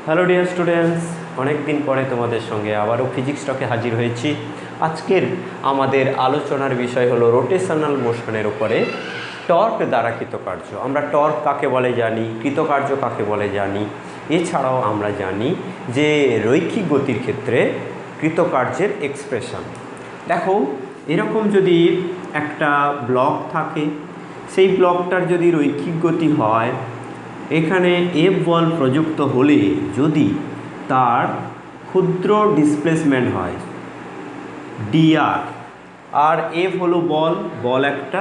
Hello dear students, অনেক দিন পরে তোমাদের সঙ্গে আবারও ফিজিক্স টকে হাজির হয়েছি। আজকের আমাদের আলোচনার বিষয় হলো রোটেশনাল মোশনের উপরে টর্ক দ্বারা কৃতকার্য। আমরা টর্ক কাকে বলে জানি, কৃতকার্য কাকে বলে জানি, এছাড়াও আমরা জানি যে রৈখিক গতির ক্ষেত্রে কৃতকার্যের এক্সপ্রেশন। দেখো, এরকম যদি একটা ব্লক থাকে, সেই ব্লকটার যদি রৈখিক গতি হয়, এখানে এফ বল প্রযুক্ত হলে যদি তার ক্ষুদ্র ডিসপ্লেসমেন্ট হয় ডিআর, আর এফ হলো বল একটা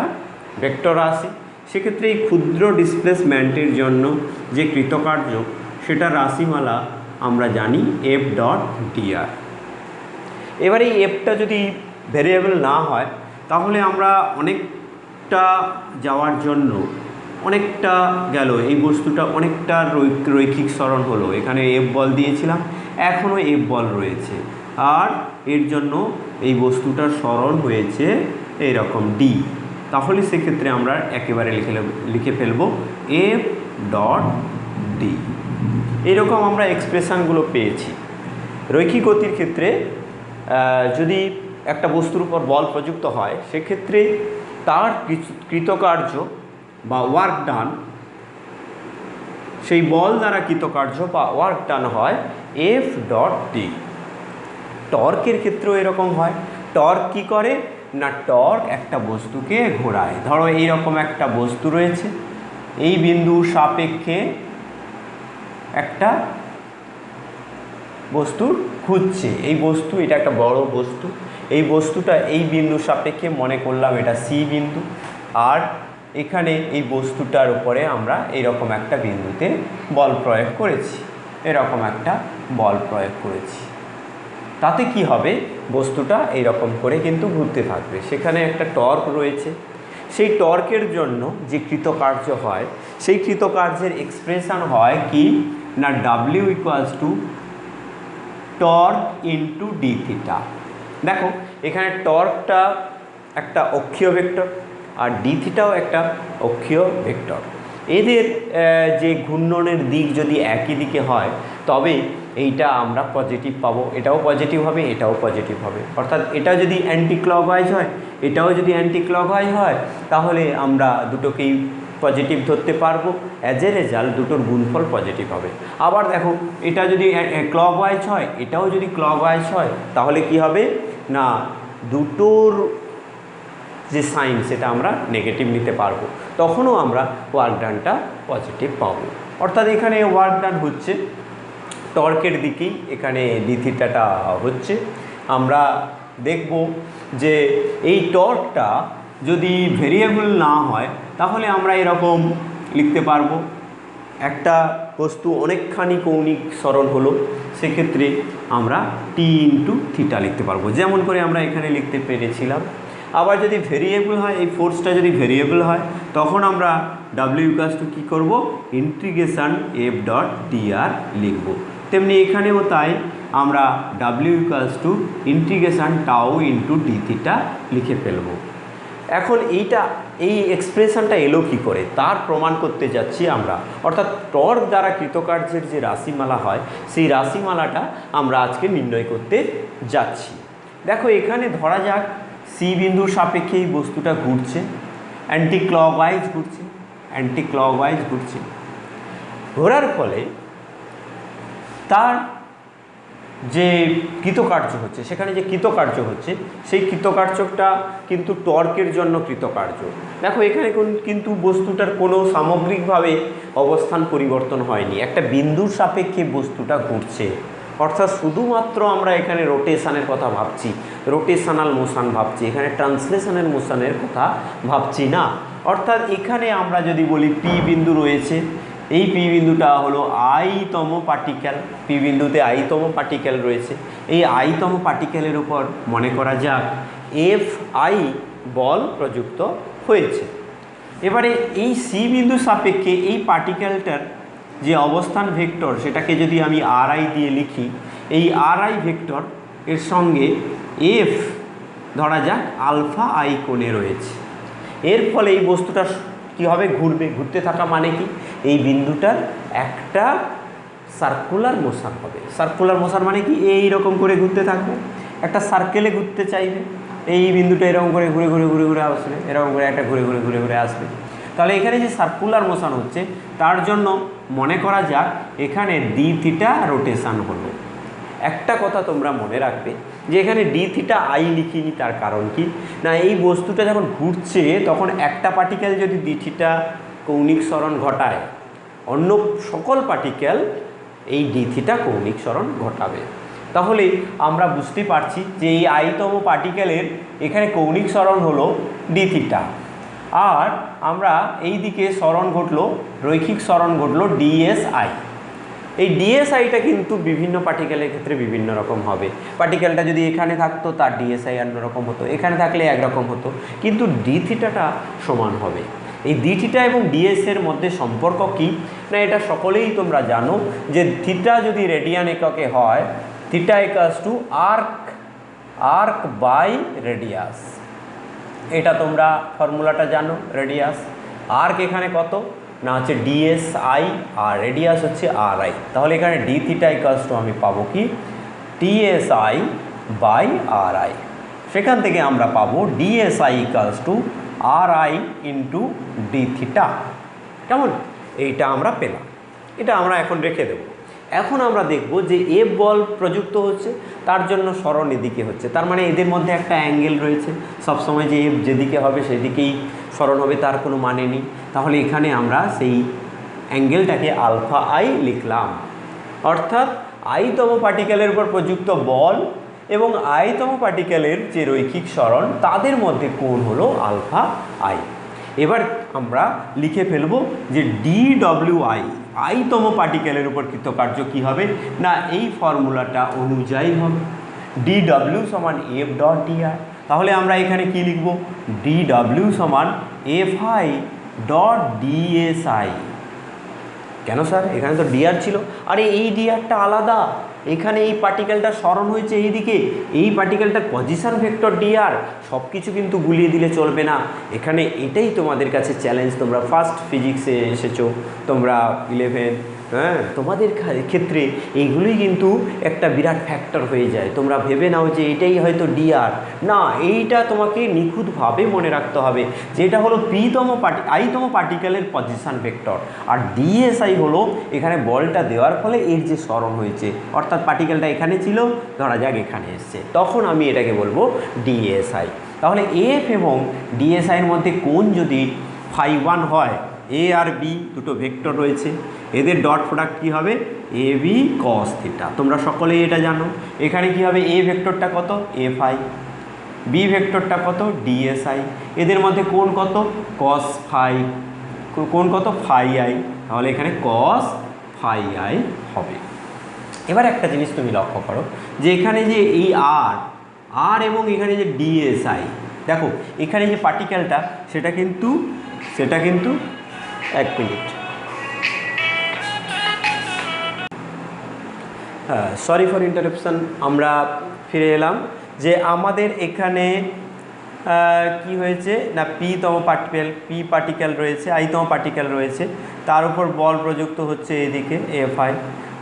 ভেক্টর রাশি, সেক্ষেত্রে এই ক্ষুদ্র ডিসপ্লেসমেন্টের জন্য যে কৃতকার্য সেটা রাশিমালা আমরা জানি এফ ডট ডিআর। এবারে এই এফটা যদি ভেরিয়েবল না হয় তাহলে আমরা অনেকটা যাওয়ার জন্য অনেকটা গেল, এই বস্তুটা অনেকটা রৈখিক সরণ হলো। এখানে এফ বল দিয়েছিলাম, এখনও এফ বল রয়েছে, আর এর জন্য এই বস্তুটার সরণ হয়েছে এইরকম ডি। তাহলে সেক্ষেত্রে আমরা একেবারে লিখে ফেলব এফ ডট ডি। এইরকম আমরা এক্সপ্রেশানগুলো পেয়েছি। রৈখিক গতির ক্ষেত্রে যদি একটা বস্তুর উপর বল প্রযুক্ত হয়, সেক্ষেত্রে তার কৃতকার্য বা ওয়ার্ক ডান, সেই বল দ্বারা কৃতকার্য বা ওয়ার্ক ডান হয় এফ ডট ডি। টর্কের ক্ষেত্রেও এরকম হয়। টর্ক কি করে না, টর্ক একটা বস্তুকে ঘোরায়। ধরো এইরকম একটা বস্তু রয়েছে, এই বিন্দুর সাপেক্ষে একটা বস্তুর ঘুরছে। এই বস্তু, এটা একটা বড় বস্তু, এই বস্তুটা এই বিন্দুর সাপেক্ষে মনে করলাম এটা সি বিন্দু, আর এখানে এই বস্তুটার উপরে আমরা এরকম একটা বিন্দুতে বল প্রয়োগ করেছি, এরকম একটা বল প্রয়োগ করেছি। তাতে কি হবে, বস্তুটা এইরকম করে কিন্তু ঘুরতে থাকবে। সেখানে একটা টর্ক রয়েছে, সেই টর্কের জন্য যে কৃতকার্য হয়, সেই কৃতকার্যের এক্সপ্রেশন হয় কি না W equals to torque into D theta. দেখো, এখানে টর্কটা একটা অক্ষীয় ভেক্টর আর ডি থিটাও একটা অক্ষীয় ভেক্টর। এদের যে ঘূর্ণনের দিক যদি একই দিকে হয় তবে এইটা আমরা পজিটিভ পাবো, এটাও পজিটিভ হবে, এটাও পজিটিভ হবে। অর্থাৎ এটা যদি অ্যান্টি ক্লকওয়াইজ হয়, এটাও যদি অ্যান্টি ক্লকওয়াইজ হয়, তাহলে আমরা দুটোকেই পজিটিভ ধরতে পারবো। অ্যাজ এ রেজাল্ট দুটোর গুণফল পজিটিভ হবে। আবার দেখো, এটা যদি ক্লকওয়াইজ হয়, এটাও যদি ক্লকওয়াইজ হয়, তাহলে কি হবে না দুটোর যে সাইন সেটা আমরা নেগেটিভ নিতে পারবো, তখনও আমরা ওয়ার্ক ডানটা পজিটিভ পাবো। অর্থাৎ এখানে ওয়ার্ক ডান হচ্ছে টর্কের দিকেই, এখানে ডি থিটাটা হচ্ছে। আমরা দেখব যে এই টর্কটা যদি ভেরিয়েবল না হয় তাহলে আমরা এরকম লিখতে পারবো, একটা বস্তু অনেকখানি কৌণিক সরণ হলো, সেক্ষেত্রে আমরা টি ইন্টু থিটা লিখতে পারবো, যেমন করে আমরা এখানে লিখতে পেরেছিলাম। আবার যদি ভেরিয়েবল হয়, এই ফোর্সটা যদি ভেরিয়েবল হয়, তখন আমরা ডাব্লিউ ইকুয়ালস টু কী করবো, ইন্টিগ্রেশন এফ ডট ডিআর লিখব। তেমনি এখানেও তাই, আমরা W equals two integration tau into D theta লিখে ফেলব। এখন এই এক্সপ্রেশনটা এলো কী করে তার প্রমাণ করতে যাচ্ছি আমরা। অর্থাৎ টর্ক দ্বারা কৃতকার্যের যে রাশিমালা হয়, সেই রাশিমালাটা আমরা আজকে নির্ণয় করতে যাচ্ছি। দেখো, এখানে ধরা যাক সি বিন্দুর সাপেক্ষে এই বস্তুটা ঘুরছে, অ্যান্টি ক্লকওয়াইজ ঘুরছে, অ্যান্টি ক্লকওয়াইজ ঘুরছে। ঘোরার ফলে তার যে কৃতকার্য হচ্ছে, সেখানে যে কৃতকার্য হচ্ছে, সেই কৃতকার্যটা কিন্তু টর্কের জন্য কৃতকার্য। দেখো, এখানে কিন্তু বস্তুটার কোনো সামগ্রিকভাবে অবস্থান পরিবর্তন হয়নি, একটা বিন্দুর সাপেক্ষে বস্তুটা ঘুরছে। অর্থাৎ শুধুমাত্র আমরা এখানে রোটেশনের কথা ভাবছি, রোটেশনাল মোশন ভাবছি, এখানে ট্রান্সলেশনের মোশনের কথা ভাবছি না। অর্থাৎ এখানে আমরা যদি বলি পি বিন্দু রয়েছে, এই পি বিন্দুটা হলো আইতম পার্টিকেল, পি বিন্দুতে আইতম পার্টিকেল রয়েছে। এই আইতম পার্টিকেলের উপর মনে করা যাক এফ আই বল প্রযুক্ত হয়েছে। এবারে এই সি বিন্দু সাপেক্ষে এই পার্টিকেলটার যে অবস্থান ভেক্টর, সেটাকে যদি আমি আর আই দিয়ে লিখি, এই আর আই ভেক্টর এর সঙ্গে এফ ধরা যাক আলফা আই কোণে রয়েছে। এর ফলে এই বস্তুটা কী হবে, ঘুরবে। ঘুরতে থাকা মানে কি, এই বিন্দুটার একটা সার্কুলার মোশন হবে। সার্কুলার মোশন মানে কি, এইরকম করে ঘুরতে থাকবে, একটা সার্কেলে ঘুরতে চাইবে, এই বিন্দুটা এরকম করে ঘুরে ঘুরে ঘুরে ঘুরে আসবে, এরকম করে একটা ঘুরে ঘুরে ঘুরে ঘুরে আসবে। তাহলে এখানে যে সার্কুলার মোশন হচ্ছে তার জন্য মনে করা যাক এখানে ডি থিটা রোটেশন হলো। একটা কথা তোমরা মনে রাখবে যে এখানে ডি থিটা আই লিখিনি, তার কারণ কি না, এই বস্তুটা যখন ঘুরছে তখন একটা পার্টিকেল যদি ডি থিটা কৌণিক সরণ ঘটায়, অন্য সকল পার্টিকেল এই ডি থিটা কৌণিক সরণ ঘটাবে। তাহলে আমরা বুঝতে পারছি যে এই আইতম পার্টিকেলের এখানে কৌণিক সরণ হলো ডি থিটা, আর আমরা এই দিকে সরণ ঘটলো, রৈখিক সরণ ঘটলো ডিএসআই। এই ডিএসআইটা কিন্তু বিভিন্ন পার্টিকেলের ক্ষেত্রে বিভিন্ন রকম হবে। পার্টিকেলটা যদি এখানে থাকতো তার ডিএসআই অন্যরকম হতো, এখানে থাকলে একরকম হতো, কিন্তু ডি থিটাটা সমান হবে। এই ডি থিটা এবং ডিএস এর মধ্যে সম্পর্ক কি না, এটা সকলেই তোমরা জানো যে থিটা যদি রেডিয়ান এককে হয়, theta equals to arc by radius. এটা তোমরা ফর্মুলাটা জানো, রেডিয়াস আর্ক এখানে কত না হচ্ছে ডিএসআই আর রেডিয়াস হচ্ছে আর আই। তাহলে এখানে ডি থিটা ইকুয়ালস টু আমি পাবো কি ডিএসআই বাই আর আই। সেখান থেকে আমরা পাবো DSI equals to R I into D theta. কেমন, এইটা আমরা পেলাম, এটা আমরা এখন রেখে দেব। এখন আমরা দেখব যে এফ বল প্রযুক্ত হচ্ছে, তার জন্য সরণ এদিকে হচ্ছে, তার মানে এদের মধ্যে একটা অ্যাঙ্গেল রয়েছে, সবসময় যে এফ যেদিকে হবে সেদিকেই সরণ হবে তার কোনো মানে নেই। তাহলে এখানে আমরা সেই অ্যাঙ্গেলটাকে আলফা আই লিখলাম, অর্থাৎ আইতম পার্টিকেলের উপর প্রযুক্ত বল এবং আইতম পার্টিকেলের যে রৈখিক সরণ তাদের মধ্যে কোণ হলো আলফা আই। এবার আমরা লিখে ফেলব যে DWI আইতম পার্টিকেলের উপর কৃতকার্য কী হবে না, এই ফর্মুলাটা অনুযায়ী হবে DW সমান F ডট DI। তাহলে আমরা এখানে কি লিখব, DW সমান FI ডট DSI। কেন স্যার, এখানে তো ডিআর ছিল, আরে এই ডিআরটা আলাদা, এখানে এই পার্টিকেলটা সরণ হয়েছে এইদিকে, এই পার্টিকেলটার পজিশন ভেক্টর ডিআর। সব কিছু কিন্তু গুলিয়ে দিলে চলবে না, এখানে এটাই তোমাদের কাছে চ্যালেঞ্জ। তোমরা ফার্স্ট ফিজিক্সে এসেছো, তোমরা 11, হ্যাঁ, তোমাদের ক্ষেত্রে এইগুলোই কিন্তু একটা বিরাট ফ্যাক্টর হয়ে যায়। তোমরা ভেবে নাও যে এটাই হয়তো ডিআর, না, এইটা তোমাকে নিখুঁতভাবে মনে রাখতে হবে যে এটা হলো আইতম পার্টিকেলের পজিশন ভেক্টর, আর ডিএসআই হলো এখানে বলটা দেওয়ার ফলে এর যে সরণ হয়েছে, অর্থাৎ পার্টিকেলটা এখানে ছিল, ধরা যাক এখানে এসছে, তখন আমি এটাকে বলবো ডিএসআই। তাহলে এফ এবং ডিএসআইয়ের মধ্যে কোণ যদি φ1 হয়, এ আর বি দুটো ভেক্টর রয়েছে, এদের ডট প্রোডাক্ট কী হবে এ বি কস থিটা। তোমরা সকলেই এটা জানো। এখানে কি হবে, এ ভেক্টরটা কত এফআই, বি ভেক্টরটা কত ডিএসআই, এদের মধ্যে কোণ কত কস ফাই, কোণ কত ফাই আই, তাহলে এখানে কস ফাই আই হবে। এবার একটা জিনিস তুমি লক্ষ্য করো যে এখানে যে এই আর এবং এখানে যে ডিএসআই, দেখো এখানে যে পার্টিকেলটা সেটা কিন্তু এক মিনিট, হ্যাঁ, সরি ফর ইন্টারাপশন, আমরা ফিরে এলাম যে আমাদের এখানে কি হয়েছে না, পি পার্টিকেল রয়েছে, আইতম পার্টিকেল রয়েছে, তার উপর বল প্রযুক্ত হচ্ছে এইদিকে এফআই,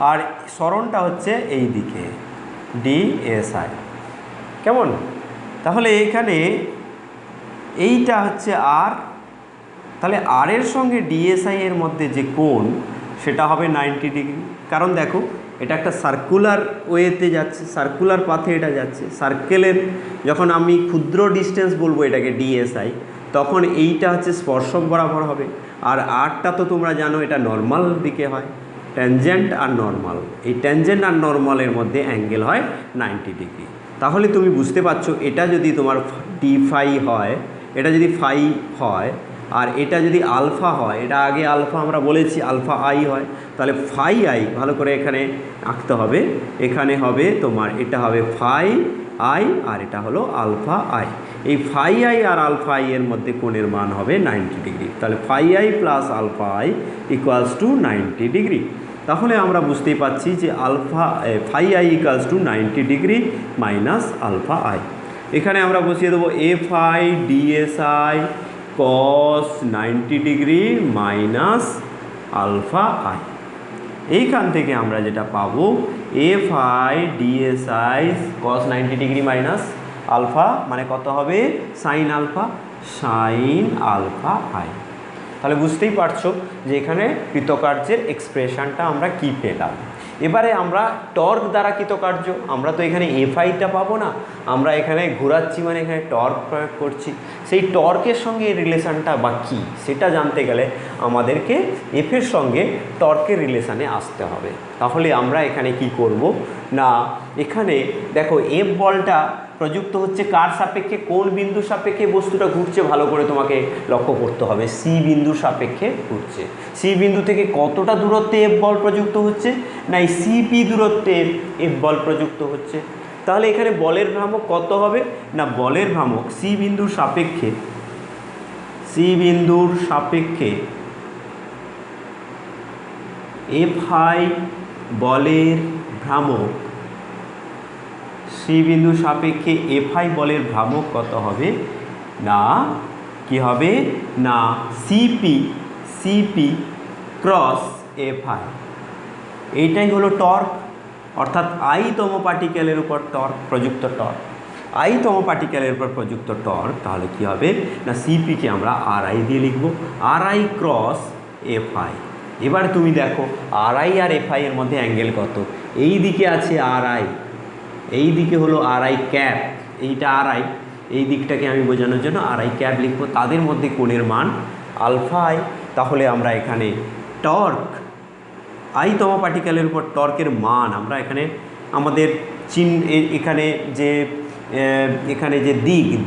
আর সরণটা হচ্ছে এই দিকে ডিএসআই। কেমন, তাহলে এখানে এইটা হচ্ছে আর, তাহলে আর এর সঙ্গে ডিএসআই এর মধ্যে যে কোণ সেটা হবে 90 ডিগ্রি। কারণ দেখো এটা একটা সার্কুলার ওয়েতে যাচ্ছে, সার্কুলার পাথে এটা যাচ্ছে, সার্কেলের যখন আমি ক্ষুদ্র ডিস্টেন্স বলবো এটাকে ডিএসআই, তখন এইটা হচ্ছে স্পর্শক বরাবর হবে, আর আরটা তো তোমরা জানো এটা নর্মাল দিকে হয়, ট্যানজেন্ট আর নর্মাল, এই ট্যানজেন্ট আর নর্মালের মধ্যে অ্যাঙ্গেল হয় 90 ডিগ্রি। তাহলে তুমি বুঝতে পারছো এটা যদি তোমার ডি ফাই হয়, এটা যদি ফাই হয়, আর এটা যদি আলফা হয়, এটা আগে আলফা আমরা বলেছি আলফা আই হয়, তাহলে ফাই আই ভালো করে এখানে আঁকতে হবে, এখানে হবে তোমার এটা হবে ফাই আই আর এটা হলো আলফা আই। এই ফাই আই আর আলফা আই এর মধ্যে কোণের মান হবে 90 ডিগ্রি, তাহলে phi I plus alpha I equals to 90 degree. তাহলে আমরা বুঝতেই পারছি যে phi I equals to 90 degree minus alpha I. এখানে আমরা বসিয়ে দেবো F I DSI cos 90 degree minus alpha I. এইখান থেকে আমরা যেটা পাবো F I DSI cos 90 degree minus alpha মানে কত হবে সাইন আলফা আই। তাহলে বুঝতেই পারছো যে এখানে কৃতকার্যের এক্সপ্রেশনটা আমরা কি পেলাম। এবারে আমরা টর্ক দ্বারা কৃতকার্য, আমরা তো এখানে এফআইটা পাবো না, আমরা এখানে ঘোরাচ্ছি মানে এখানে টর্ক প্রয়োগ করছি। সেই টর্কের সঙ্গে এই রিলেশানটা বা কী সেটা জানতে গেলে আমাদেরকে এফের সঙ্গে টর্কের রিলেশানে আসতে হবে। তাহলে আমরা এখানে কি করব না, এখানে দেখো এফ বলটা প্রযুক্ত হচ্ছে কার সাপেক্ষে, কোন বিন্দুর সাপেক্ষে বস্তুটা ঘুরছে ভালো করে তোমাকে লক্ষ্য করতে হবে। সি বিন্দুর সাপেক্ষে ঘুরছে। সি বিন্দু থেকে কতটা দূরত্বে এফ বল প্রযুক্ত হচ্ছে না এই সিপি দূরত্বে এফ বল প্রযুক্ত হচ্ছে। তাহলে এখানে বলের ভ্রামক কত হবে না, বলের ভ্রামক সি বিন্দুর সাপেক্ষে এফ আই বলের ভ্রামক, সি বিন্দুর সাপেক্ষে এফ আই বলের ভ্রামক কত হবে না, কি হবে না সিপি ক্রস এফ আই। এইটাই হলো টর্ক, অর্থাৎ আইতম পার্টিকেলের উপর টর্ক প্রযুক্ত টর্ক, আইতম পার্টিকেলের উপর প্রযুক্ত টর্ক। তাহলে কি হবে না সিপিকে আমরা আর আই দিয়ে লিখব, R I cross F I. এবার তুমি দেখো আর আই আর এফ আই এর মধ্যে অ্যাঙ্গেল কত, এই দিকে আছে আর আই, এই দিকে হলো আর আই ক্যাপ, এইটা আর আই, এই দিকটাকে আমি বোঝানোর জন্য আর আই ক্যাপ লিখবো, তাদের মধ্যে কোণের মান আলফা আই। তাহলে আমরা এখানে টর্ক আইতম পার্টিকেলের উপর টর্কের মান আমরা এখানে আমাদের এখানে যে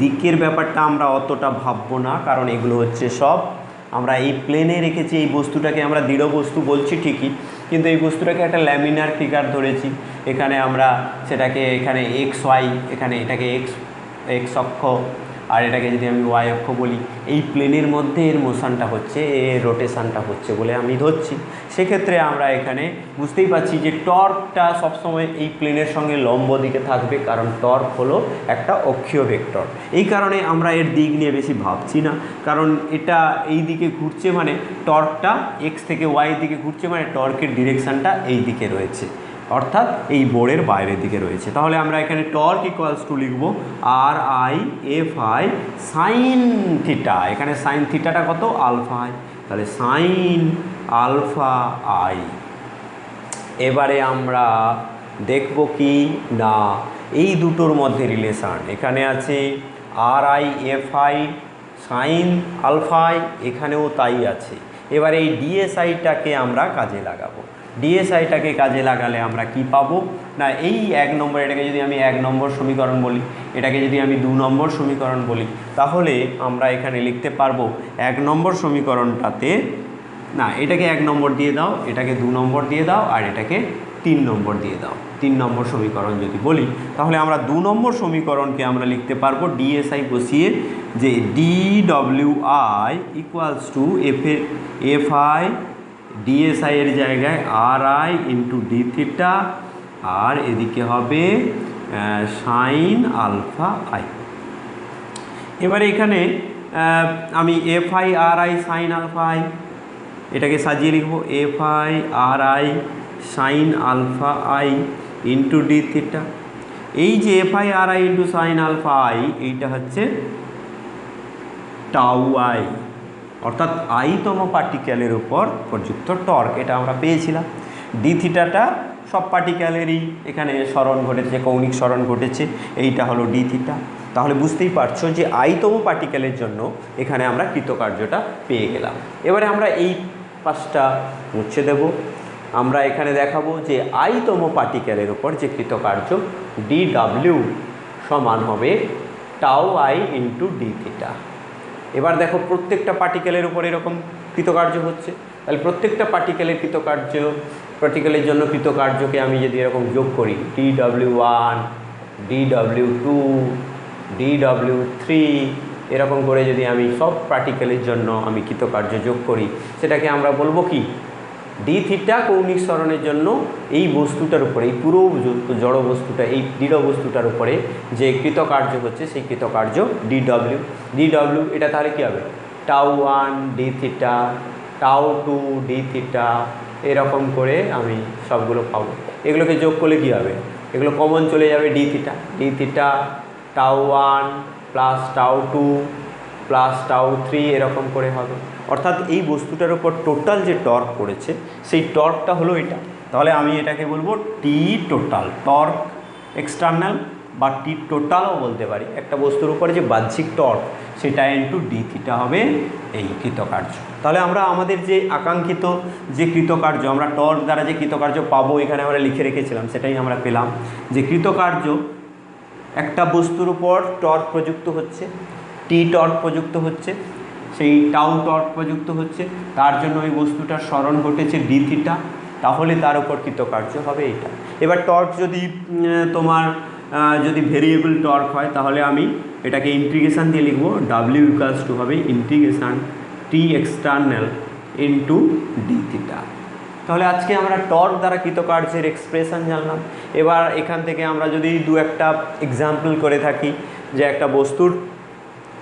দিকের ব্যাপারটা আমরা অতটা ভাববো না, কারণ এগুলো হচ্ছে সব আমরা এই প্লেনে রেখেছি। এই বস্তুটাকে আমরা দৃঢ় বস্তু বলছি ঠিকই, কিন্তু এই বস্তুটাকে একটা ল্যামিনার ফিগার ধরেছি। এখানে আমরা সেটাকে এখানে এক্স ওয়াই, এখানে এটাকে এক্স অক্ষ আর এটাকে যদি আমি ওয়াই অক্ষ বলি, এই প্লেনের মধ্যে এর মোশনটা হচ্ছে, এর রোটেশানটা হচ্ছে বলে আমি ধরছি। সেক্ষেত্রে আমরা এখানে বুঝতেই পারছি যে টর্কটা সবসময় এই প্লেনের সঙ্গে লম্ব দিকে থাকবে, কারণ টর্ক হলো একটা অক্ষীয় ভেক্টর। এই কারণে আমরা এর দিক নিয়ে বেশি ভাবছি না, কারণ এটা এই দিকে ঘুরছে মানে টর্কটা এক্স থেকে ওয়াই দিকে ঘুরছে মানে টর্কের ডিরেকশানটা এই দিকে রয়েছে, অর্থাৎ এই বোর্ডের বাইরের দিকে রয়েছে। তাহলে আমরা এখানে টর্ক ইকুয়ালস টু লিখব R I F I sine theta, এখানে সাইন থিটাটা কত আলফা আই, তাহলে সাইন আলফা আই। এবারে আমরা দেখব কি না এই দুটোর মধ্যে রিলেশান, এখানে আছে R I F I sine alpha I, এখানেও তাই আছে। এবার এই ডিএসআইটাকে আমরা কাজে লাগাবো। ডিএসআইটাকে কাজে লাগালে আমরা কি পাবো না, এই 1 নম্বর, এটাকে যদি আমি 1 নম্বর সমীকরণ বলি, এটাকে যদি আমি 2 নম্বর সমীকরণ বলি, তাহলে আমরা এখানে লিখতে পারবো 1 নম্বর সমীকরণটাতে, না এটাকে 1 নম্বর দিয়ে দাও, এটাকে 2 নম্বর দিয়ে দাও, আর এটাকে 3 নম্বর দিয়ে দাও। 3 নম্বর সমীকরণ যদি বলি, তাহলে আমরা 2 নম্বর সমীকরণকে আমরা লিখতে পারবো ডিএসআই বসিয়ে, যে D W I equals to F I DSI এর জায়গায় R I into D theta, আর এদিকে হবে সাইন আলফা আই। এবারে এখানে আমি F I R I sine alpha I এটাকে সাজিয়ে লিখব, F I R I sine alpha I into D theta. এই যে F I R I into sine alpha I, এইটা হচ্ছে টাউ আই, অর্থাৎ আইতম পার্টিকেলের উপর প্রযুক্ত টর্ক, এটা আমরা পেয়েছিলাম। ডি থিটাটা সব পার্টিকেলেরই এখানে স্মরণ ঘটেছে, কৌণিক স্মরণ ঘটেছে, এইটা হলো ডি থিটা। তাহলে বুঝতেই পারছো যে আইতম পার্টিকেলের জন্য এখানে আমরা কৃতকার্যটা পেয়ে গেলাম। এবারে আমরা এই পাশটা মুছে দেব, আমরা এখানে দেখাবো যে আইতম পার্টিকেলের উপর যে কৃতকার্য ডি ডাব্লিউ সমান হবে tau I into D theta. এবার দেখো প্রত্যেকটা পার্টিকেলের উপর এরকম কৃতকার্য হচ্ছে, তাহলে প্রত্যেকটা পার্টিকেলের জন্য কৃতকার্যকে আমি যদি এরকম যোগ করি, DW1 DW2 DW3 এরকম করে যদি আমি সব পার্টিকেলের জন্য আমি কৃতকার্য যোগ করি, সেটাকে আমরা বলবো কি ডি থিটা কৌণিক সরণের জন্য এই বস্তুটার উপরে, এই পুরো জড় বস্তুটা, এই দৃঢ় বস্তুটার উপরে যে কৃতকার্য হচ্ছে সেই কৃতকার্য ডিডব্লিউ। এটা তাহলে কী হবে tau 1 D theta, tau 2 D theta, এরকম করে আমি সবগুলো পাবো। এগুলোকে যোগ করলে কী হবে, এগুলো কমন চলে যাবে, D theta tau 1 plus tau 2 plus tau 3 এরকম করে হবে। অর্থাৎ এই বস্তুটার উপর টোটাল যে টর্ক পড়েছে সেই টর্কটা হলো এটা। তাহলে আমি এটাকে বলবো টি টোটাল, টর্ক এক্সটার্নাল বা টি টোটালও বলতে পারি। একটা বস্তুর উপরে যে বাহ্যিক টর্ক সেটা ইন্টু ডি থিটা হবে এই কৃতকার্য। তাহলে আমরা আমাদের যে আকাঙ্ক্ষিত যে কৃতকার্য, আমরা টর্ক দ্বারা যে কৃতকার্য পাবো এখানে আমরা লিখে রেখেছিলাম, সেটাই আমরা পেলাম যে কৃতকার্য একটা বস্তুর উপর টর্ক প্রযুক্ত হচ্ছে, টি টর্ক প্রযুক্ত হচ্ছে, সেই টাউ টর্ক প্রযুক্ত হচ্ছে, তার জন্য ওই বস্তুটার স্মরণ ঘটেছে ডি থিটা, তাহলে তার উপর কৃতকার্য হবে এইটা। এবার টর্ক যদি তোমার যদি ভেরিয়েবল টর্ক হয় তাহলে আমি এটাকে ইন্টিগ্রেশান দিয়ে লিখব, ডাব্লিউ ইকুয়ালস টু হবে ইন্টিগ্রেশান টি এক্সটার্নাল ইন্টু ডি থিটা। তাহলে আজকে আমরা টর্ক দ্বারা কৃতকার্যের এক্সপ্রেশন জানলাম। এবার এখান থেকে আমরা যদি দু একটা এক্সাম্পল করে থাকি যে একটা বস্তুর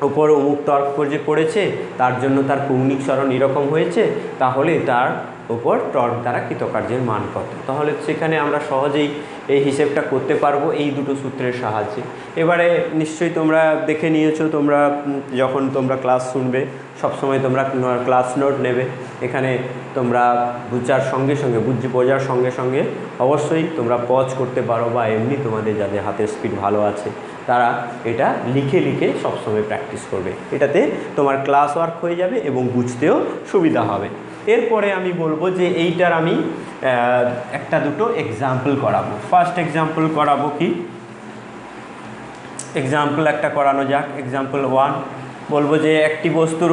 উপর অমুক টর্ক যে পড়েছে তার জন্য তার কৌণিক সরণ এরকম হয়েছে, তাহলে তার উপর টর্ক দ্বারা কৃতকার্যের মান কত, তাহলে সেখানে আমরা সহজেই এই হিসেবটা করতে পারবো এই দুটো সূত্রের সাহায্যে। এবারে নিশ্চয়ই তোমরা দেখে নিয়েছো, তোমরা যখন তোমরা ক্লাস শুনবে সবসময় তোমরা ক্লাস নোট নেবে, এখানে তোমরা বোঝার সঙ্গে সঙ্গে বোঝার সঙ্গে সঙ্গে অবশ্যই তোমরা পজ করতে পারো, বা এমনি তোমাদের যাদের হাতের স্পিড ভালো আছে তারা এটা লিখে লিখে সবসময় প্র্যাকটিস করবে। এটাতে তোমার ক্লাস ওয়ার্ক হয়ে যাবে এবং বুঝতেও সুবিধা হবে। এরপরে আমি বলবো যে এইটার আমি একটা দুটো এক্সাম্পল করাবো। ফার্স্ট এক্সাম্পল করাবো কি, এক্সাম্পল একটা করানো যাক। এক্সাম্পল 1 বলবো যে একটি বস্তুর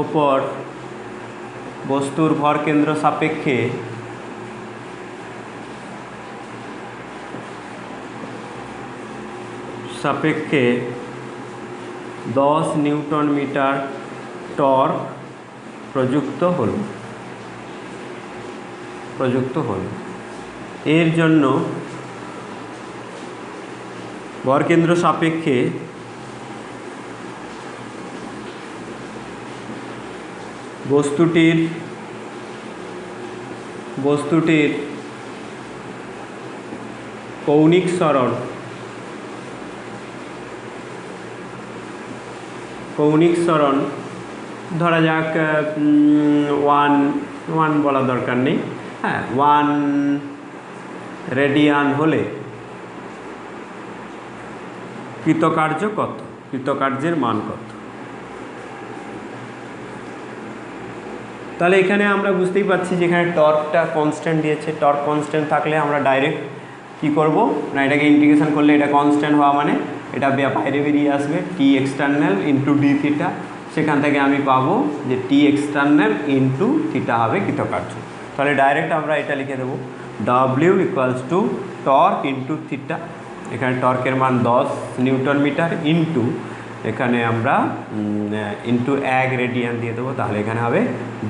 ওপর বস্তুর ভরকেন্দ্র সাপেক্ষে সাপেক্ষে 10 নিউটন মিটার টর্ক প্রযুক্ত হলো। এর জন্য ভরকেন্দ্র সাপেক্ষে বস্তুটির কৌণিক সরণ ধরা যাক 1 বলা দরকার নেই, হ্যাঁ 1 রেডিয়ান হলে কৃতকার্যের মান কত। তাহলে এখানে আমরা বুঝতেই পারছি যে এখানে টর্কটা কনস্ট্যান্ট দিয়েছে। টর্ক কনস্ট্যান্ট থাকলে আমরা ডাইরেক্ট কি করব না, এটাকে ইন্টিগ্রেশন করলে এটা কনস্ট্যান্ট হওয়া মানে এটা বাইরে বেরিয়ে আসবে টি এক্সটার্নাল ইন্টু ডি থিটা। সেখান থেকে আমি পাবো যে টি এক্সটার্নাল ইন্টু থিটা হবে কৃতকার্য। তাহলে ডাইরেক্ট আমরা এটা লিখে দেবো, W equals to torque into theta, এখানে টর্কের মান 10 নিউটন মিটার ইন্টু এখানে আমরা ইন্টু 1 রেডিয়ান দিয়ে দেবো, তাহলে এখানে হবে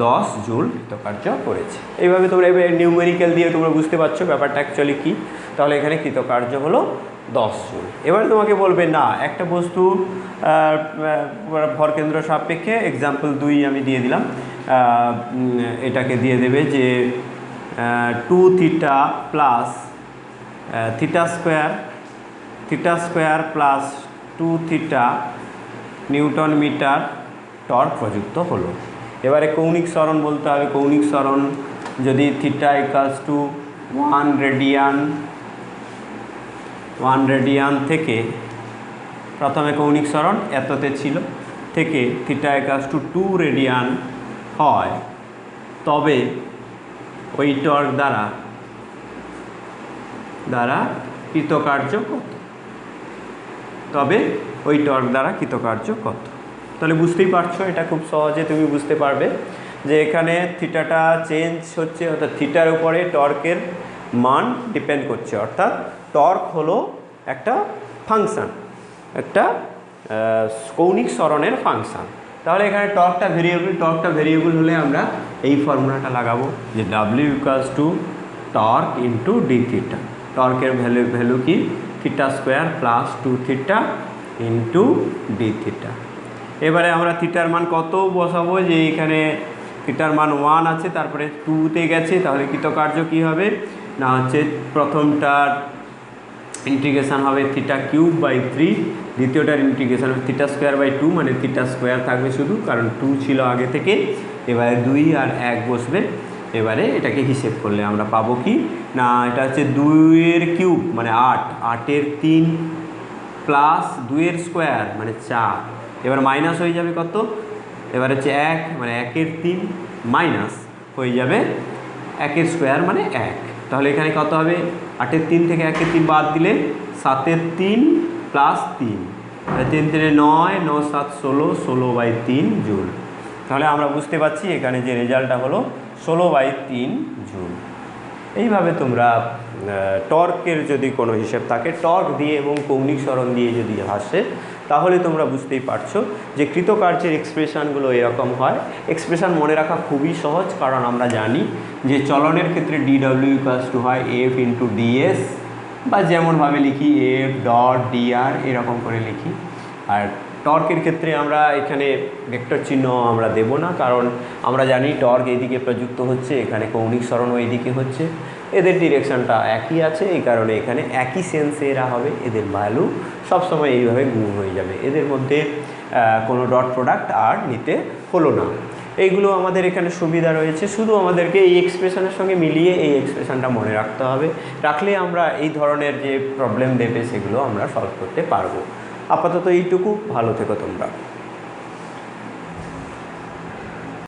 10 জুল কৃতকার্য করেছে। এইভাবে তোমরা এবার নিউমেরিক্যাল দিয়ে তোমরা বুঝতে পারছো ব্যাপারটা অ্যাকচুয়ালি কী। তাহলে এখানে কৃতকার্য হলো 10 জুল। এবার তোমাকে বলবে না একটা বস্তু ভরকেন্দ্র সাপেক্ষে এক্সাম্পল 2 আমি দিয়ে দিলাম, এটাকে দিয়ে দেবে যে 2 theta plus theta square plus 2 theta newton metre torque প্রযুক্ত হলো। এবারে কৌণিক সরণ বলতে হবে। কৌণিক সরণ যদি থিটা ইকুয়ালস টু 1 রেডিয়ান থেকে, প্রথমে কৌণিক সরণ এততে ছিল, থেকে থিটা ইকুয়ালস টু 2 রেডিয়ান হয়, তবে ওই টর্ক দ্বারা কৃতকার্য কত। তাহলে বুঝতেই পারছো, এটা খুব সহজে তুমি বুঝতে পারবে যে এখানে থিটাটা চেঞ্জ হচ্ছে, অর্থাৎ থিটার উপরে টর্কের মান ডিপেন্ড করছে। অর্থাৎ টর্ক হলো একটা ফাংশান, একটা কৌণিক সরণের ফাংশান। তাহলে এখানে টর্কটা ভেরিয়েবল হলে আমরা এই ফর্মুলাটা লাগাবো যে W equals to torque into D theta. টর্কের ভ্যালু কি, theta square plus 2 theta into D theta. এবারে আমরা থিটার মান কত বসাবো, যে এখানে থিটার মান 1 আছে, তারপরে 2-তে গেছে, তাহলে কৃতকার্য কী হবে না হচ্ছে প্রথমটার ইন্টিগ্রেশান হবে θ³/3, দ্বিতীয়টার ইন্টিগ্রেশান হবে θ²/2, মানে θ² থাকবে শুধু, কারণ 2 ছিল আগে থেকে। এবারে 2 আর 1 বসবে। এবারে এটাকে হিসেব করলে আমরা পাবো কি না, এটা হচ্ছে 2³ মানে 8, 8-এর 3 প্লাস 2-এর স্কোয়ার মানে 4, এবার মাইনাস হয়ে যাবে কত, এবার হচ্ছে 1 মানে 1-এর 3 মাইনাস হয়ে যাবে 1-এর স্কোয়ার মানে 1। তাহলে এখানে কত হবে, 8-এর 3 থেকে 1-এর 3 বাদ দিলে 7-এর 3 প্লাস 3, 3-3 9, 9 7 16, 16/3 জুল। তাহলে আমরা বুঝতে পারছি এখানে যে রেজাল্টটা হলো 16/3 জুল। এইভাবে তোমরা টর্কের যদি কোনো হিসেব থাকে, টর্ক দিয়ে এবং কৌণিক সরণ দিয়ে যদি আসে, তাহলে তোমরা বুঝতেই পারছো যে কৃতকার্যের এক্সপ্রেশানগুলো এরকম হয়। এক্সপ্রেশান মনে রাখা খুবই সহজ, কারণ আমরা জানি যে চলনের ক্ষেত্রে dw হয় f × ds, বা যেমনভাবে লিখি f.dr এরকম করে লিখি। আর টর্কের ক্ষেত্রে আমরা এখানে ভেক্টর চিহ্ন আমরা দেব না, কারণ আমরা জানি টর্ক এইদিকে প্রযুক্ত হচ্ছে, এখানে কৌণিক সরণও এইদিকে হচ্ছে, এদের ডিরেকশানটা একই আছে, এই কারণে এখানে একই সেন্সে এরা হবে, এদের ভ্যালু সবসময় এইভাবে গুণ হয়ে যাবে, এদের মধ্যে কোনো ডট প্রোডাক্ট আর নিতে হলো না। এইগুলো আমাদের এখানে সুবিধা রয়েছে, শুধু আমাদেরকে এই এক্সপ্রেশনের সঙ্গে মিলিয়ে এই এক্সপ্রেশনটা মনে রাখতে হবে, রাখলে আমরা এই ধরনের যে প্রবলেম দেবে সেগুলো আমরা সলভ করতে পারবো। আপাতত এইটুকু, ভালো থেকো তোমরা।